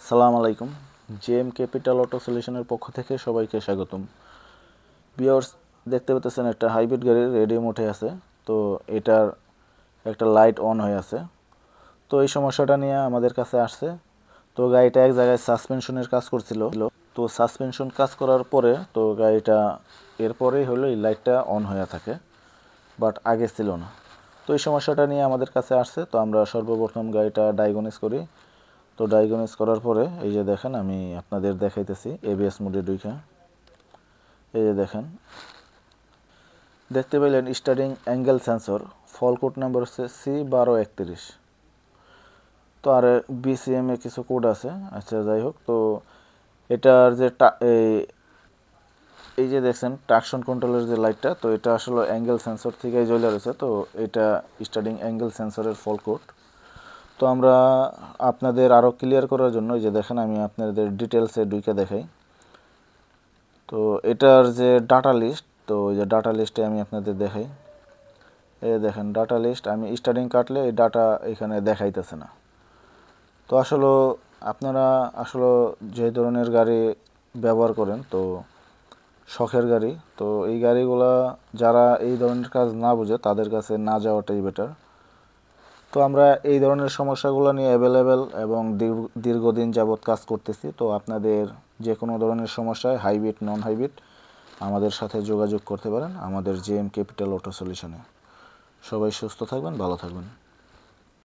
সালাম আলাইকুম। JM capital auto সলিউশনের পক্ষ থেকে সবাইকে স্বাগতম। ভিউয়ার্স, দেখতে পাচ্ছেন একটা হাইব্রিড গাড়ির রেডি মোটে আছে। তো এটার একটা লাইট অন হয়ে আছে। তো এই সমস্যাটা নিয়ে আমাদের কাছে আসছে। তো গাড়িটা এক জায়গায় সাসপেনশনের কাজ করছিল। তো সাসপেনশন কাজ করার পরে তো গাড়িটা এরপরেই হলো এই লাইটটা অন হয়ে থাকে, বাট আগে ছিল না। তো এই সমস্যাটা নিয়ে আমাদের কাছে আসছে। তো আমরা সর্বপ্রথম গাড়িটা ডায়াগনোস করি। তো ডায়াগনোস করার পরে এই যে দেখেন, আমি আপনাদের দেখাইতেছি এবিএস মোডে ঢুকে। এই যে দেখেন, দেখতে পেলেন স্টার্টিং অ্যাঙ্গেল সেন্সর, ফল কোড নাম্বার হচ্ছে C1231। তো আর বিসিএম এ কিছু কোড আছে। আচ্ছা, যাই হোক। তো এটার যে এই যে দেখছেন ট্রাকশন কন্ট্রোলের যে লাইটটা, তো এটা আসলে অ্যাঙ্গেল সেন্সর থেকেই জ্বলে রয়েছে। তো এটা স্টার্টিং অ্যাঙ্গেল সেন্সরের ফল কোড। তো আমরা আপনাদের আরও ক্লিয়ার করার জন্য এই যে দেখেন, আমি আপনাদের ডিটেলসে ঢুকে দেখাই। তো এটার যে ডাটা লিস্ট, তো ওই যে ডাটা লিস্টে আমি আপনাদের দেখাই। এই দেখেন ডাটা লিস্ট, আমি স্টার্টিং কাটলে এই ডাটা এখানে দেখাইতেছে না। তো আসলে আপনারা আসলে যে ধরনের গাড়ি ব্যবহার করেন, তো শখের গাড়ি, তো এই গাড়িগুলা যারা এই ধরনের কাজ না বুঝে তাদের কাছে না যাওয়াটাই বেটার। তো আমরা এই ধরনের সমস্যাগুলো নিয়ে অ্যাভেলেবেল এবং দীর্ঘদিন যাবৎ কাজ করতেছি। তো আপনাদের যে কোনো ধরনের সমস্যায়, হাইব্রিড নন হাইব্রিড, আমাদের সাথে যোগাযোগ করতে পারেন আমাদের জেএম ক্যাপিটাল অটো সলিউশনে। সবাই সুস্থ থাকবেন, ভালো থাকবেন।